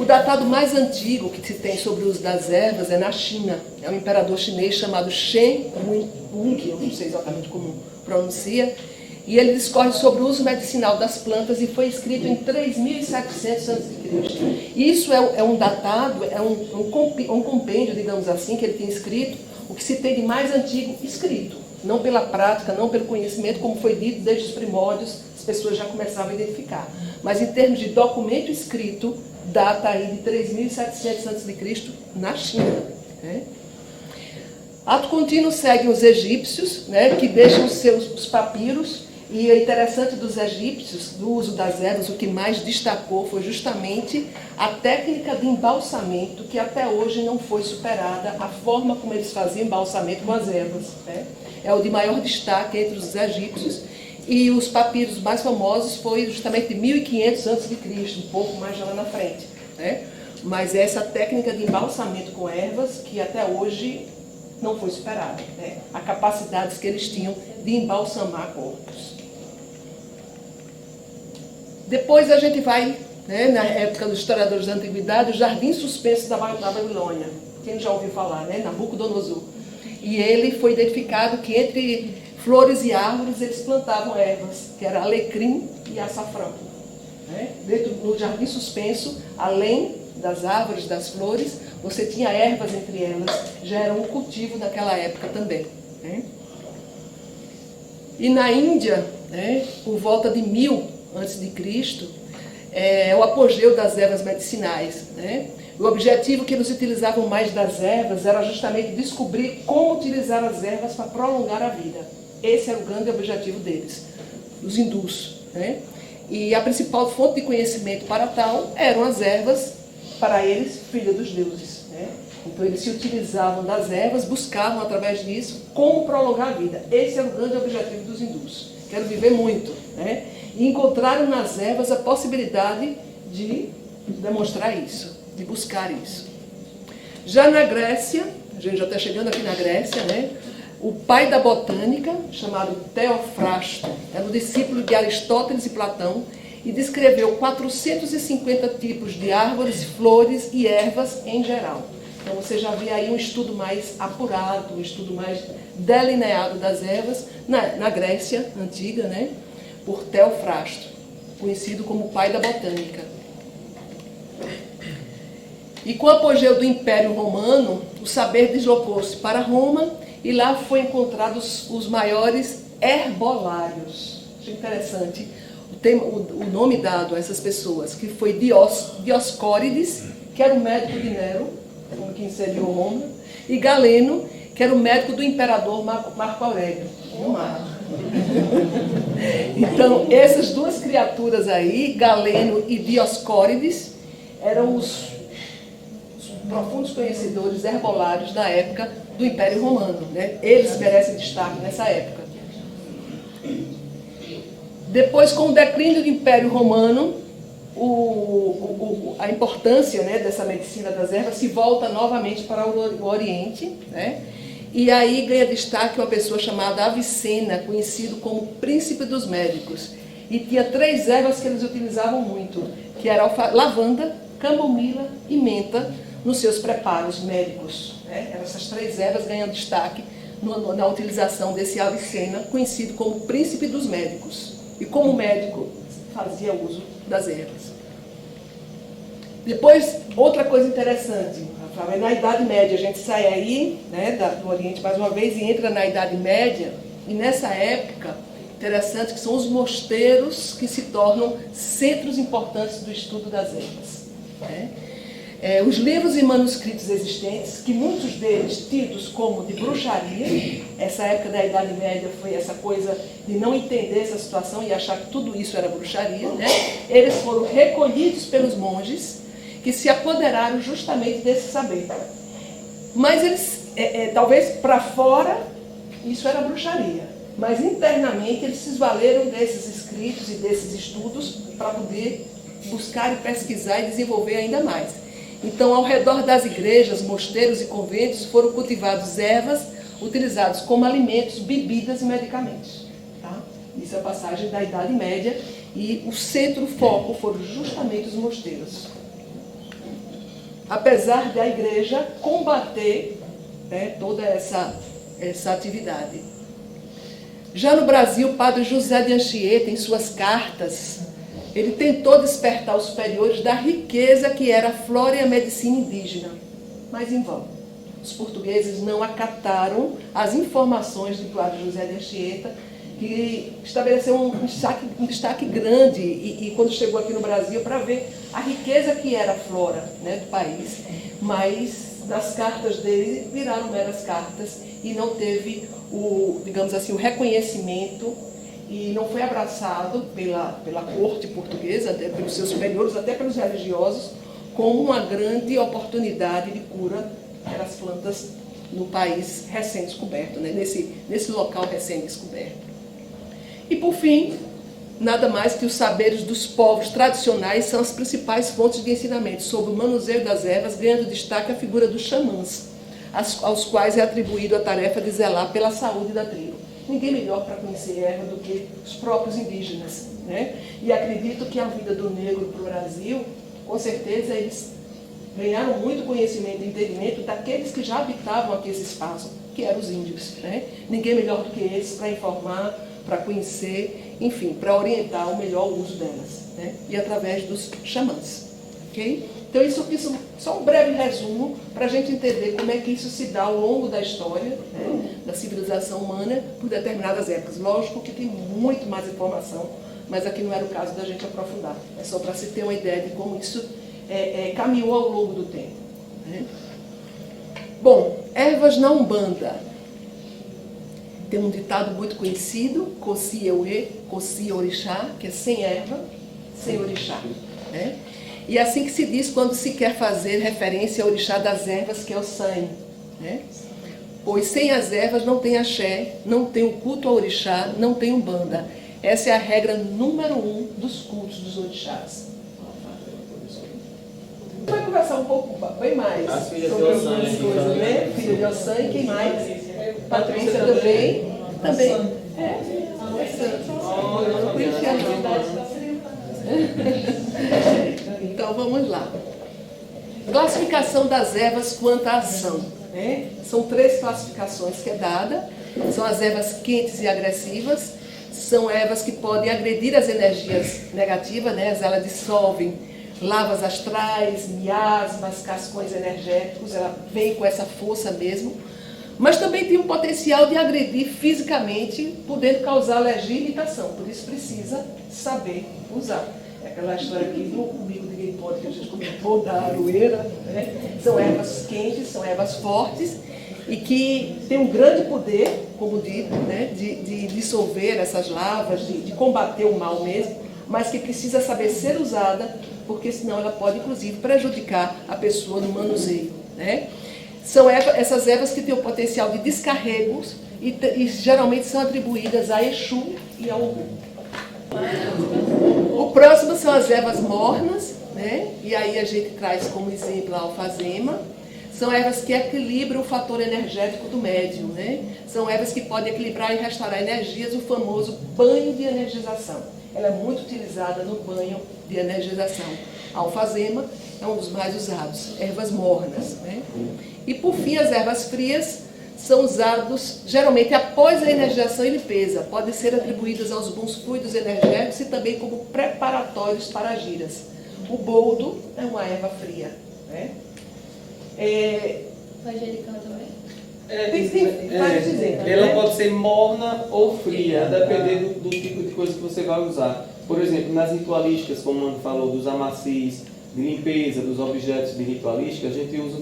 datado mais antigo que se tem sobre o uso das ervas é na China. É um imperador chinês chamado Shen Hung, eu não sei exatamente como pronuncia, e ele discorre sobre o uso medicinal das plantas e foi escrito em 3700 a.C. Isso é um datado, é um compêndio, digamos assim, que ele tem escrito, o que se tem de mais antigo escrito. Não pela prática, não pelo conhecimento, como foi dito desde os primórdios, as pessoas já começavam a identificar. Mas em termos de documento escrito, data aí de 3700 a.C. na China. Né? Ato contínuo seguem os egípcios, né, que deixam os papiros, e é interessante dos egípcios, do uso das ervas, o que mais destacou foi justamente a técnica de embalsamento, que até hoje não foi superada, a forma como eles faziam embalsamento com as ervas. Né? É o de maior destaque entre os egípcios, e os papiros mais famosos foi justamente de 1500 a.C., um pouco mais lá na frente. Né? Mas essa técnica de embalsamento com ervas, que até hoje não foi superada. Né? A capacidade que eles tinham de embalsamar corpos. Depois a gente vai, né, na época dos historiadores da Antiguidade, o Jardim Suspenso da Babilônia. Quem já ouviu falar, né? Nabucodonosor. E ele foi identificado que entre flores e árvores eles plantavam ervas, que era alecrim e açafrão. Né? Dentro do Jardim Suspenso, além das árvores, das flores, você tinha ervas entre elas, já era um cultivo naquela época também. Né? E na Índia, né, por volta de 1000 a.C., é o apogeu das ervas medicinais. Né? O objetivo que eles utilizavam mais das ervas era justamente descobrir como utilizar as ervas para prolongar a vida. Esse era o grande objetivo deles, os hindus. Né? E a principal fonte de conhecimento para tal eram as ervas, para eles, filha dos deuses. Né? Então eles se utilizavam das ervas, buscavam através disso como prolongar a vida. Esse era o grande objetivo dos hindus. Quero viver muito. Né? E encontraram nas ervas a possibilidade de demonstrar isso, de buscar isso. Já na Grécia, a gente já está chegando aqui na Grécia, né? O pai da botânica, chamado Teofrasto, era um discípulo de Aristóteles e Platão e descreveu 450 tipos de árvores, flores e ervas em geral. Então você já vê aí um estudo mais apurado, um estudo mais delineado das ervas na Grécia antiga, né? Por Teofrasto, conhecido como pai da botânica. E com o apogeu do Império Romano, o saber deslocou-se para Roma e lá foi encontrados os maiores herbolários. Achei interessante o nome dado a essas pessoas, que foi Dioscórides, que era o médico de Nero, que inseriu Roma, e Galeno, que era o médico do imperador Marco Aurélio. Então, essas duas criaturas aí, Galeno e Dioscórides, eram os profundos conhecedores herbolários da época do Império Romano. Né? Eles merecem destaque nessa época. Depois, com o declínio do Império Romano, a importância, né, dessa medicina das ervas se volta novamente para o Oriente, né? E aí ganha destaque uma pessoa chamada Avicena, conhecido como príncipe dos médicos. E tinha 3 ervas que eles utilizavam muito, que era lavanda, camomila e menta, nos seus preparos médicos. Né? Essas 3 ervas ganham destaque na utilização desse Avicena, conhecido como príncipe dos médicos. E como médico, fazia uso das ervas. Depois, outra coisa interessante, na Idade Média, a gente sai aí, né, do Oriente mais uma vez e entra na Idade Média, e nessa época, interessante que são os mosteiros que se tornam centros importantes do estudo das ervas. Né? Os livros e manuscritos existentes, que muitos deles tidos como de bruxaria, essa época da Idade Média foi essa coisa de não entender essa situação e achar que tudo isso era bruxaria, né? Eles foram recolhidos pelos monges, que se apoderaram justamente desse saber. Mas eles, talvez para fora, isso era bruxaria. Mas internamente eles se valeram desses escritos e desses estudos para poder buscar e pesquisar e desenvolver ainda mais. Então, ao redor das igrejas, mosteiros e conventos foram cultivados ervas utilizadas como alimentos, bebidas e medicamentos. Tá? Isso é a passagem da Idade Média e o centro foco foram justamente os mosteiros. apesar da igreja combater, né, toda essa atividade. Já no Brasil, o padre José de Anchieta, em suas cartas, ele tentou despertar os superiores da riqueza que era a flora e a medicina indígena, mas em vão. Os portugueses não acataram as informações do padre José de Anchieta, que estabeleceu um destaque grande, e quando chegou aqui no Brasil, para ver a riqueza que era a flora, né, do país, mas das cartas dele viraram meras cartas e não teve digamos assim, o reconhecimento, e não foi abraçado pela corte portuguesa, até pelos seus superiores, até pelos religiosos, como uma grande oportunidade de cura das plantas no país recém-descoberto, né? nesse local recém-descoberto. E, por fim, nada mais que os saberes dos povos tradicionais são as principais fontes de ensinamento sobre o manuseio das ervas, ganhando destaque a figura dos xamãs, aos quais é atribuído a tarefa de zelar pela saúde da tribo. Ninguém melhor para conhecer erva do que os próprios indígenas, né? E acredito que a vida do negro para o Brasil, com certeza eles ganharam muito conhecimento e entendimento daqueles que já habitavam aquele espaço, que eram os índios, né? Ninguém melhor do que eles para informar, para conhecer, enfim, para orientar o melhor uso delas, né? E através dos xamãs, ok? Então, isso aqui é só um breve resumo para a gente entender como é que isso se dá ao longo da história, né, da civilização humana por determinadas épocas. Lógico que tem muito mais informação, mas aqui não era o caso da gente aprofundar. É só para se ter uma ideia de como isso caminhou ao longo do tempo, né? Bom, ervas na Umbanda. Tem um ditado muito conhecido, Coci Eue, Coci Orixá, que é sem erva, sem orixá, né? E é assim que se diz quando se quer fazer referência ao orixá das ervas, que é o Sanho, né? Pois sem as ervas não tem axé, não tem o culto ao orixá, não tem umbanda. Essa é a regra número 1 dos cultos dos orixás. Vai conversar um pouco, bem mais sobre algumas coisas, né? Filha de Ossan, e quem mais? Patrícia também. Também. É santo. Eu não conhecia não. Então, vamos lá. Classificação das ervas quanto à ação, né? São 3 classificações que é dada. São as ervas quentes e agressivas. São ervas que podem agredir as energias negativas, né? Elas dissolvem lavas astrais, miasmas, cascões energéticos. Ela vem com essa força mesmo. Mas também tem um potencial de agredir fisicamente, podendo causar alergia e irritação. Por isso precisa saber usar. É aquela história aqui do comigo ninguém pode, que a gente comentou, da aroeira, né? São ervas quentes, são ervas fortes e que têm um grande poder, como dito, né? de dissolver essas lavas, de combater o mal mesmo, mas que precisa saber ser usada, porque senão ela pode, inclusive, prejudicar a pessoa no manuseio, né? São essas ervas que têm o potencial de descarregos e geralmente são atribuídas a Exu e a Ogum. O próximo são as ervas mornas, né? E aí a gente traz como exemplo a alfazema. São ervas que equilibram o fator energético do médium, né? São ervas que podem equilibrar e restaurar energias, o famoso banho de energização. Ela é muito utilizada no banho de energização. A alfazema é um dos mais usados, ervas mornas, né? E por fim, as ervas frias são usados geralmente após a energização e limpeza. Podem ser atribuídas aos bons fluidos energéticos e também como preparatórios para giras. O boldo é uma erva fria, né? Manjericão também? Tem vários exemplos. Ela né? pode ser morna ou fria, dependendo do tipo de coisa que você vai usar. Por exemplo, nas ritualísticas, como o Mano falou, dos amacis, de limpeza, dos objetos de ritualística, a gente usa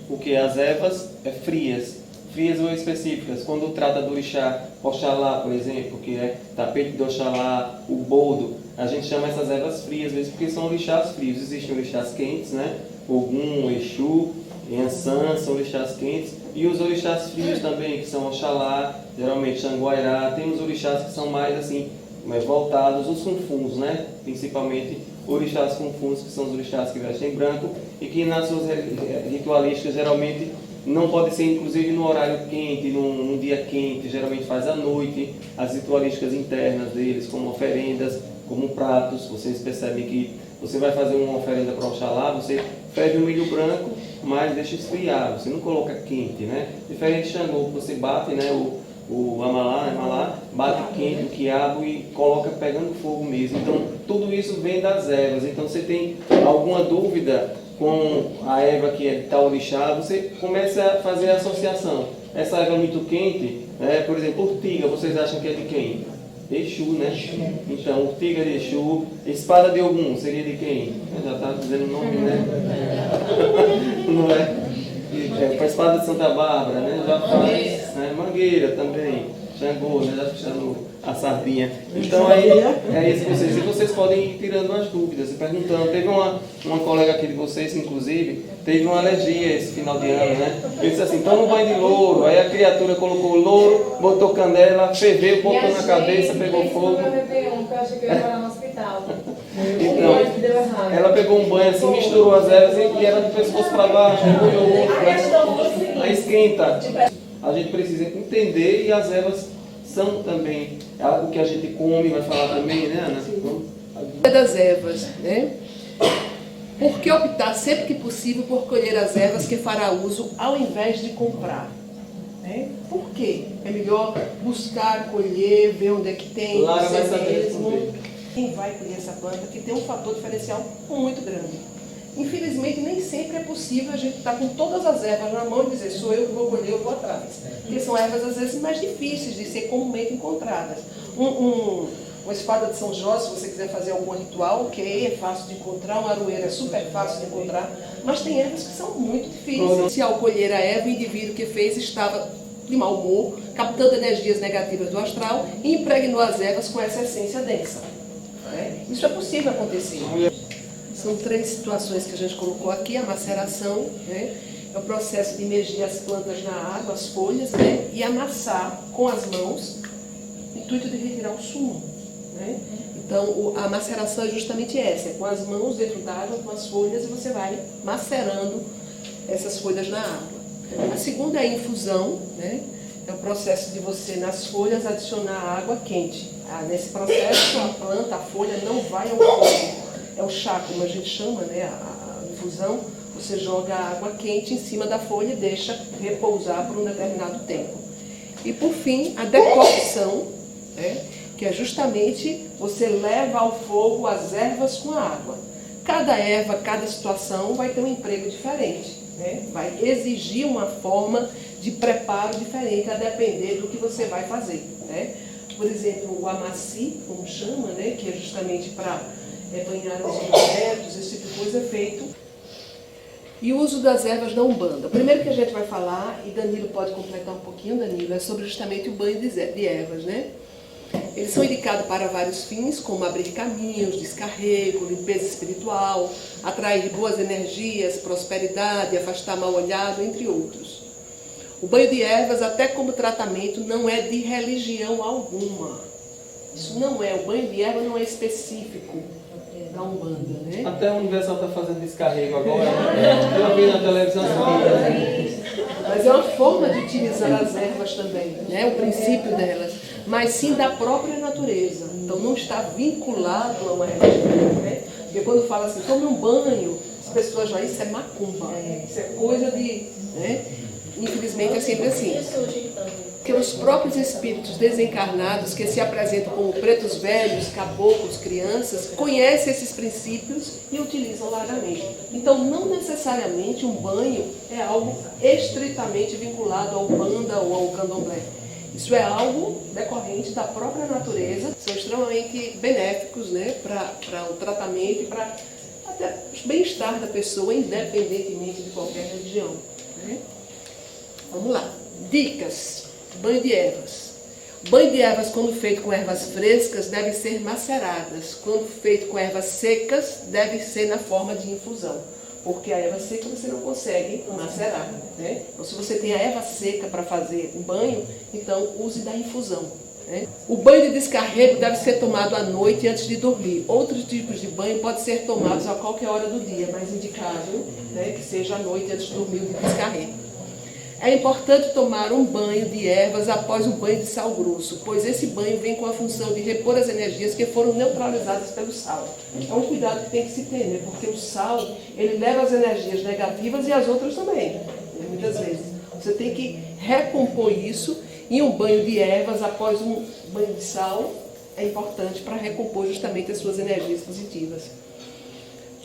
o que? As ervas frias. Frias ou específicas. Quando trata do orixá, Oxalá, por exemplo, que é tapete de Oxalá, o boldo, a gente chama essas ervas frias mesmo, porque são orixás frios. Existem orixás quentes, né? Ogum, Exu, Yansan, são orixás quentes. E os orixás frios também, que são Oxalá, geralmente Xanguairá. Tem os orixás que são mais assim, mais voltados, os funfuns, né? Principalmente orixás funfuns, que são os orixás que vestem branco e que nas suas ritualísticas geralmente não pode ser inclusive no horário quente, num dia quente, geralmente faz à noite, as ritualísticas internas deles, como oferendas, como pratos. Vocês percebem que você vai fazer uma oferenda para Oxalá, você ferve o milho branco, mas deixa esfriar, você não coloca quente, né? Diferente de Xangô, que você bate, né, o amalá, bate quente, o quiabo e coloca pegando fogo mesmo. Então, tudo isso vem das ervas. Então, você tem alguma dúvida com a erva que é de tal orixá, você começa a fazer a associação. Essa erva muito quente, por exemplo, urtiga, vocês acham que é de quem? Exu, né? Então, urtiga de Exu, espada de Ogum, seria de quem? Já está dizendo o nome, né? Não é? A espada de Santa Bárbara, né? Já faz, né? Mangueira também, Xangô, né? Já puxando a sardinha. Então aí é isso vocês. E vocês podem ir tirando as dúvidas e perguntando. Teve uma colega aqui de vocês, inclusive, teve uma alergia esse final de ano, né? Ele disse assim, toma um banho de louro. Aí a criatura colocou louro, botou canela, ferveu, botou na cabeça, pegou fogo. Eu achei que eu ia morar no hospital. Então, ela pegou um banho assim, misturou as ervas e era do pescoço para baixo, molhou o outro, né? Aí esquenta. A gente precisa entender e as ervas são também o que a gente come, vai falar também, né, Ana? Das ervas, né? Por que optar sempre que possível por colher as ervas que fará uso ao invés de comprar? Né? Por quê? É melhor buscar, colher, ver onde é que tem, Lara vai você saber mesmo. responder. Quem vai colher essa planta que tem um fator diferencial muito grande. Infelizmente, nem sempre é possível a gente estar com todas as ervas na mão e dizer, sou eu que vou colher, eu vou atrás. Porque são ervas, às vezes, mais difíceis de ser comumente encontradas. Uma espada de São Jorge, se você quiser fazer algum ritual, ok, é fácil de encontrar, uma aroeira é super fácil de encontrar, mas tem ervas que são muito difíceis. Se ao colher a erva, o indivíduo que fez estava de mau humor, captando energias negativas do astral e impregnou as ervas com essa essência densa. Né? Isso é possível acontecer. São 3 situações que a gente colocou aqui, a maceração, né? É o processo de imergir as plantas na água, as folhas, né? E amassar com as mãos, o intuito de retirar o sumo. Né? Então, a maceração é justamente essa, é com as mãos dentro d'água, com as folhas, e você vai macerando essas folhas na água. A segunda é a infusão, né? É o processo de você, nas folhas, adicionar água quente. Nesse processo, a planta, a folha, não vai ao fogo. É o chá, como a gente chama, né? A infusão, você joga água quente em cima da folha e deixa repousar por um determinado tempo. E, por fim, a decocção, né? Que é justamente você leva ao fogo as ervas com a água. Cada erva, cada situação vai ter um emprego diferente, né? Vai exigir uma forma de preparo diferente, a depender do que você vai fazer, né? Por exemplo, o amaci, como chama, né? Que é justamente para banhar os objetos, esse tipo de coisa é feito. E o uso das ervas na Umbanda. O primeiro que a gente vai falar, e Danilo pode completar um pouquinho, Danilo, é sobre justamente o banho de ervas, né? Eles são indicados para vários fins, como abrir caminhos, descarrego, limpeza espiritual, atrair boas energias, prosperidade, afastar mal-olhado, entre outros. O banho de ervas, até como tratamento, não é de religião alguma. Isso não é, o banho de erva não é específico da Umbanda, né? Até o Universal está fazendo descarrego agora, né? Eu vi na televisão. Mas é uma forma de utilizar as ervas também, né? O princípio delas, mas sim da própria natureza. Então não está vinculado a uma religião, né? Porque quando fala assim, tome um banho, as pessoas já, isso é macumba, isso é coisa de... né? Infelizmente é sempre assim. Porque os próprios espíritos desencarnados que se apresentam como pretos velhos, caboclos, crianças, conhecem esses princípios e utilizam largamente. Então, não necessariamente um banho é algo estritamente vinculado ao Umbanda ou ao Candomblé. Isso é algo decorrente da própria natureza, são extremamente benéficos, né, para o tratamento e para até o bem-estar da pessoa, independentemente de qualquer religião. Né? Vamos lá. Dicas. Banho de ervas. Banho de ervas, quando feito com ervas frescas, deve ser maceradas. Quando feito com ervas secas, deve ser na forma de infusão. Porque a erva seca você não consegue macerar, né? Então, se você tem a erva seca para fazer um banho, então use da infusão, né? O banho de descarrego deve ser tomado à noite antes de dormir. Outros tipos de banho podem ser tomados a qualquer hora do dia, mas indicado, né, que seja à noite antes de dormir o de descarrego. É importante tomar um banho de ervas após o banho de sal grosso, pois esse banho vem com a função de repor as energias que foram neutralizadas pelo sal. É um cuidado que tem que se ter, né? Porque o sal, ele leva as energias negativas e as outras também, né? Muitas vezes. Você tem que recompor isso, e um banho de ervas após um banho de sal é importante para recompor justamente as suas energias positivas.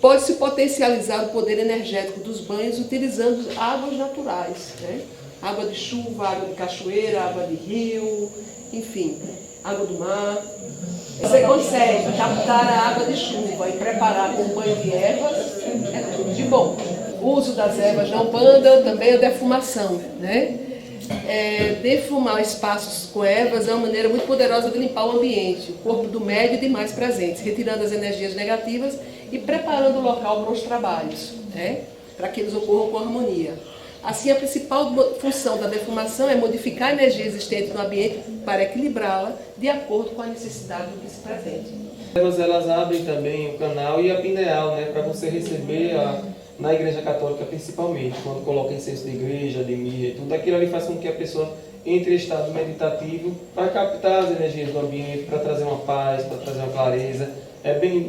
Pode-se potencializar o poder energético dos banhos utilizando águas naturais, né? Água de chuva, água de cachoeira, água de rio, enfim, água do mar. Você consegue captar a água de chuva e preparar com banho de ervas, é tudo de bom. O uso das ervas na Umbanda também é defumação, né? Defumar espaços com ervas é uma maneira muito poderosa de limpar o ambiente, o corpo do médio e demais presentes, retirando as energias negativas e preparando o local para os trabalhos, né? Para que eles ocorram com harmonia. Assim, a principal função da defumação é modificar a energia existente no ambiente para equilibrá-la de acordo com a necessidade do que se presente. Elas abrem também o canal e a pineal, né, para você receber na Igreja Católica principalmente, quando coloca incenso de igreja, de mirra e tudo, aquilo ali faz com que a pessoa entre em estado meditativo para captar as energias do ambiente, para trazer uma paz, para trazer uma clareza.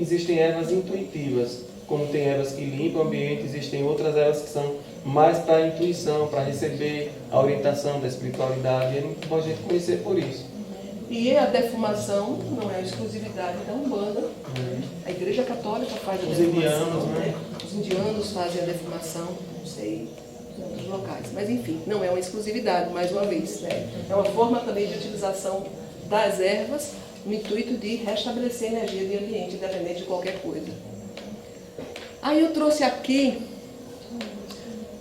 Existem ervas intuitivas, como tem ervas que limpam o ambiente, existem outras ervas que são mais para a intuição, para receber a orientação da espiritualidade, e é muito bom a gente conhecer por isso. E a defumação não é exclusividade da Umbanda. A Igreja Católica faz a defumação. Indianos, né? Os indianos fazem a defumação, não sei, em outros locais. Mas enfim, não é uma exclusividade, mais uma vez, né? É uma forma também de utilização das ervas no intuito de restabelecer a energia do ambiente, independente de qualquer coisa. Aí eu trouxe aqui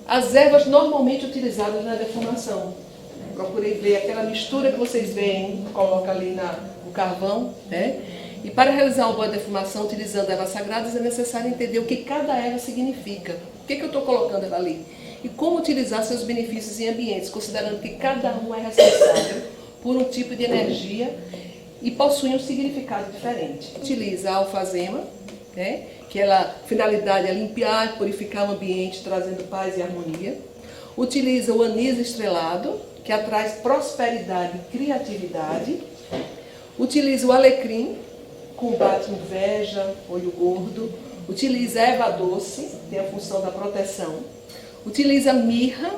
as ervas normalmente utilizadas na defumação. Procurei ver aquela mistura que vocês veem, coloca ali no carvão, né? E para realizar uma boa defumação utilizando ervas sagradas é necessário entender o que cada erva significa. Por que eu estou colocando ela ali? E como utilizar seus benefícios em ambientes, considerando que cada um é responsável por um tipo de energia e possui um significado diferente. Utiliza a alfazema, né? Que a finalidade é limpiar e purificar o ambiente, trazendo paz e harmonia. Utiliza o anis estrelado, que atrai prosperidade e criatividade. Utiliza o alecrim, combate inveja, olho gordo. Utiliza a erva doce, que tem a função da proteção. Utiliza a mirra,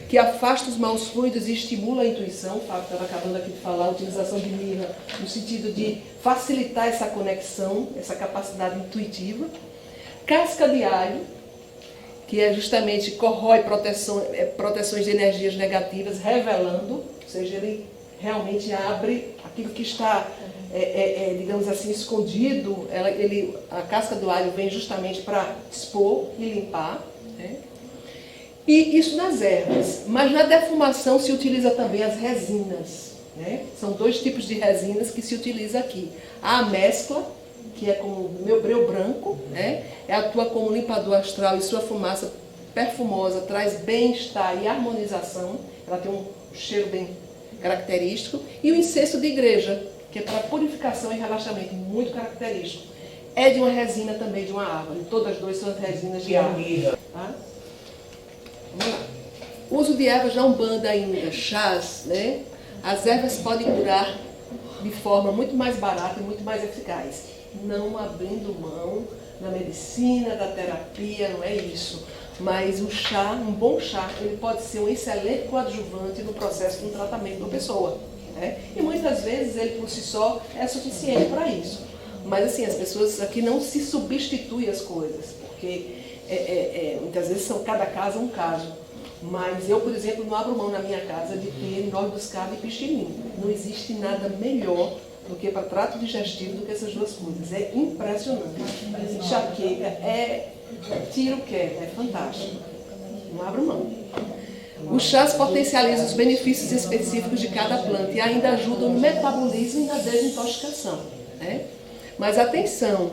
que afasta os maus fluidos e estimula a intuição. O Fábio estava acabando aqui de falar a utilização de mirra no sentido de facilitar essa conexão, essa capacidade intuitiva. Casca de alho, que é justamente corrói proteções de energias negativas, revelando, ou seja, ele realmente abre aquilo que está, digamos assim, escondido. A casca do alho vem justamente para expor e limpar, né? E isso nas ervas. Mas na defumação se utiliza também as resinas, né? São dois tipos de resinas que se utiliza aqui. A mescla, que é como o meu breu branco, né? Atua como limpador astral e sua fumaça perfumosa traz bem-estar e harmonização. Ela tem um cheiro bem característico. E o incenso de igreja, que é para purificação e relaxamento, muito característico. É de uma resina também, de uma árvore. Todas as duas são as resinas de árvore. Tá? Vamos lá. O uso de ervas na Umbanda ainda, chás, né? As ervas podem curar de forma muito mais barata e muito mais eficaz. Não abrindo mão da medicina, da terapia, não é isso. Mas o chá, um bom chá, ele pode ser um excelente coadjuvante no processo de um tratamento da pessoa, né? E muitas vezes ele por si só é suficiente para isso. Mas assim, as pessoas aqui não se substituem as coisas, porque muitas vezes cada caso é um caso. Mas eu, por exemplo, não abro mão na minha casa de ter noz moscada e pichilim. Não existe nada melhor do que para trato digestivo do que essas duas coisas. É impressionante. Enxaqueca, tiro queda, é fantástico. Não abro mão. Os chás potencializam os benefícios específicos de cada planta e ainda ajudam no metabolismo e na desintoxicação, né? Mas atenção,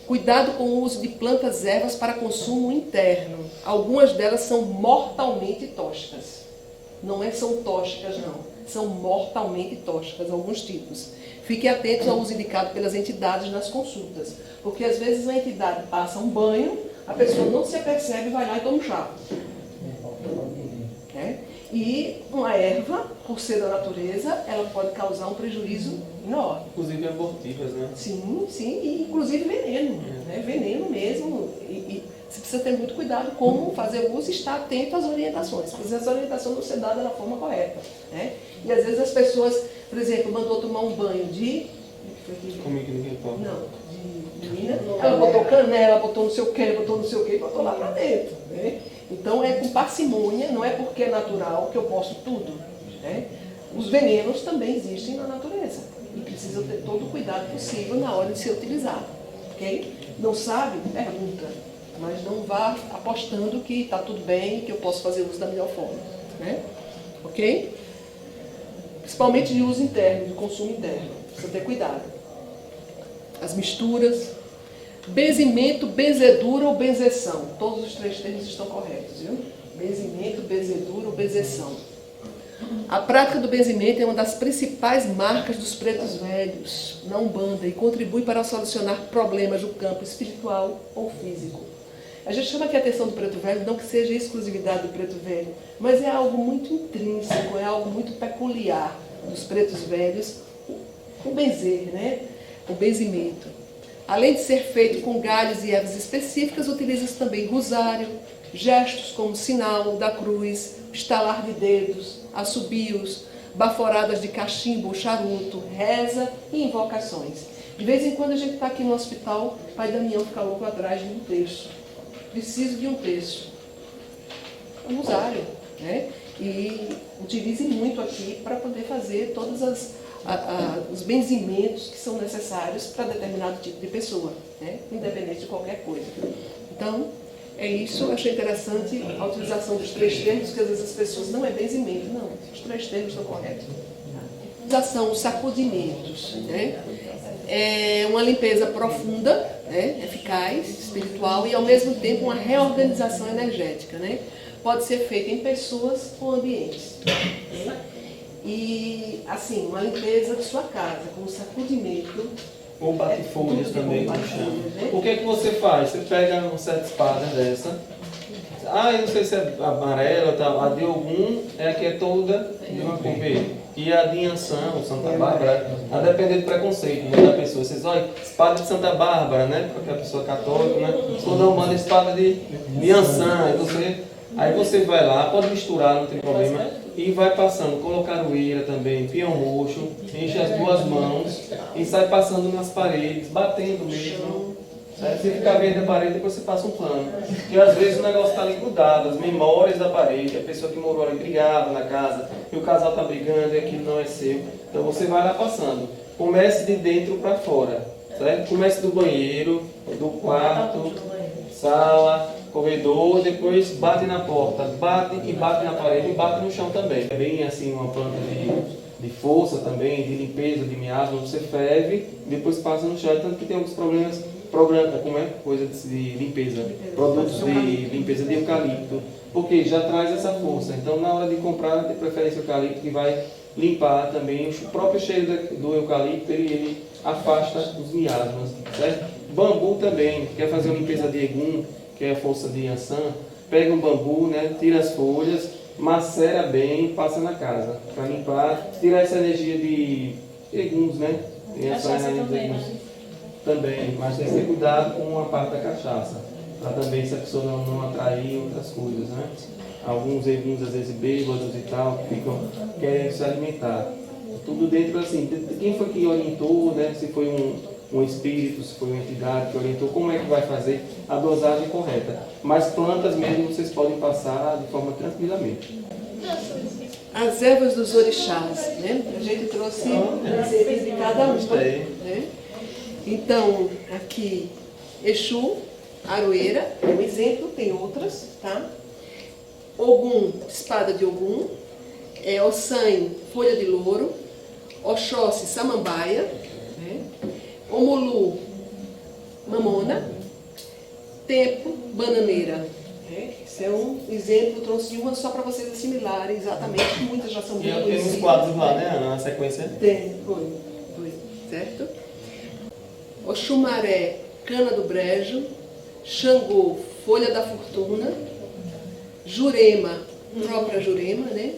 cuidado com o uso de plantas ervas para consumo interno. Algumas delas são mortalmente tóxicas. Não são tóxicas, não. São mortalmente tóxicas, alguns tipos. Fiquem atentos ao uso indicado pelas entidades nas consultas. Porque às vezes a entidade passa um banho, a pessoa não se apercebe, vai lá e toma um chá. E uma erva, por ser da natureza, ela pode causar um prejuízo enorme. Inclusive abortivas, né? Sim, sim, e inclusive veneno, né? Veneno mesmo. E você precisa ter muito cuidado como fazer o uso e estar atento às orientações. Porque essa orientação não ser dada da forma correta, né? E às vezes as pessoas, por exemplo, mandou tomar um banho de... Comigo que ninguém pode. Não, de menina. Ela botou canela, botou não sei o que, botou não sei o que, botou lá pra dentro, né? Então é com parcimônia, não é porque é natural que eu posso tudo, né? Os venenos também existem na natureza e precisam ter todo o cuidado possível na hora de ser utilizado, ok? Não sabe? Pergunta, mas não vá apostando que está tudo bem e que eu posso fazer uso da melhor forma, né? Ok? Principalmente de uso interno, de consumo interno, precisa ter cuidado. As misturas, benzimento, benzedura ou benzeção. Todos os três termos estão corretos, viu? Benzimento, benzedura ou benzeção. A prática do benzimento é uma das principais marcas dos pretos velhos na Umbanda e contribui para solucionar problemas do campo espiritual ou físico. A gente chama aqui a atenção do preto velho, não que seja exclusividade do preto velho, mas é algo muito intrínseco, é algo muito peculiar dos pretos velhos, o benzer, né? O benzimento. Além de ser feito com galhos e ervas específicas, utiliza-se também rosário, gestos como sinal da cruz, estalar de dedos, assobios, baforadas de cachimbo ou charuto, reza e invocações. De vez em quando a gente está aqui no hospital, o pai Damião fica louco atrás de um terço. Preciso de um terço. Um rosário, né? E utilize muito aqui para poder fazer todos os benzimentos que são necessários para determinado tipo de pessoa, né? Independente de qualquer coisa. Então, é isso. Eu achei interessante a utilização dos três termos, porque às vezes as pessoas não é benzimento, não. Os três termos estão corretos. Utilização, os sacudimentos, né? É uma limpeza profunda, né? Eficaz, espiritual e ao mesmo tempo uma reorganização energética, né? Pode ser feita em pessoas ou ambientes. Né? E, assim, uma limpeza de sua casa, com sacudimento. Ou bate-folhas também, como chama. Né? O que é que você faz? Você pega uma certa espada dessa. Ah, eu não sei se é amarela ou tal. A de Ogum é a que é toda de uma cor verde. E a de Iansã, ou Santa Bárbara, a depender do preconceito, né, da pessoa. Vocês olham, espada de Santa Bárbara, né? Porque a pessoa é católica, né? Sou da Umbanda, espada de Iansã. Aí você vai lá, pode misturar, não tem problema. E vai passando, colocaroeira também, peão roxo, enche as duas mãos e sai passando nas paredes, batendo mesmo. Se ficar verde a parede, depois você passa um plano. Porque às vezes o negócio está ali grudado, as memórias da parede, a pessoa que morou ali brigava na casa, e o casal está brigando e aquilo não é seu. Então você vai lá passando. Comece de dentro para fora. Certo? Comece do banheiro, do quarto, sala, corredor, depois bate na porta, bate na parede e bate no chão também. É bem assim uma planta de força também, de limpeza, de miasma, você ferve, depois passa no chão, tanto que tem alguns problemas, como é? Coisa de limpeza, produtos de limpeza de eucalipto, porque já traz essa força. Então na hora de comprar, de preferência eucalipto, que vai limpar também o próprio cheiro do eucalipto, ele afasta os miasmas, certo? Bambu também, quer fazer uma limpeza de Egum, que é a força de Iansã, pega um bambu, né, tira as folhas, macera bem e passa na casa, para limpar, tirar essa energia de Eguns, né? Tem essa energia de Eguns também, mas tem que ter cuidado com a parte da cachaça, para também essa pessoa não atrair outras coisas, né? Alguns Eguns, às vezes bêbados e tal, querem se alimentar. Tudo dentro assim, de quem foi que orientou, né? Se foi um espírito, se foi uma entidade que orientou, como é que vai fazer a dosagem correta. Mas plantas mesmo vocês podem passar de forma tranquilamente. As ervas dos orixás, né? A gente trouxe receitas de cada uma. Né? Então, aqui, Exu, Aroeira, é um exemplo, tem outras, tá? Ogum, espada de Ogum, Ossan, folha de louro, Oxóssi, samambaia, né? Omulu, mamona, Tempo, bananeira. Esse é um exemplo, trouxe uma só para vocês assimilarem exatamente, muitas já são bem conhecidas. Tem uns quadros lá, né, na sequência? Tem, foi, certo? Oxumaré, cana do brejo, Xangô, folha da fortuna, Jurema, própria Jurema, né?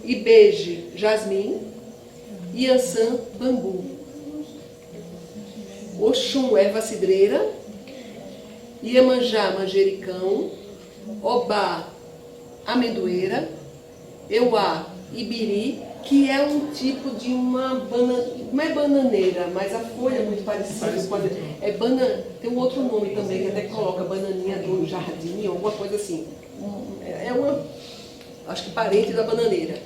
Ibeje, jasmim. Iansã, bambu. Oxum, erva cidreira. Iemanjá, manjericão. Obá, amendoeira. Euá, ibiri, que é um tipo de uma banana, não é bananeira, mas a folha é muito parecida. Tem um outro nome também, que até coloca bananinha do jardim, alguma coisa assim. É uma, acho que parente da bananeira.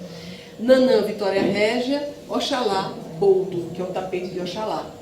Nanã, Vitória Régia. Oxalá, boldo, que é o tapete de Oxalá.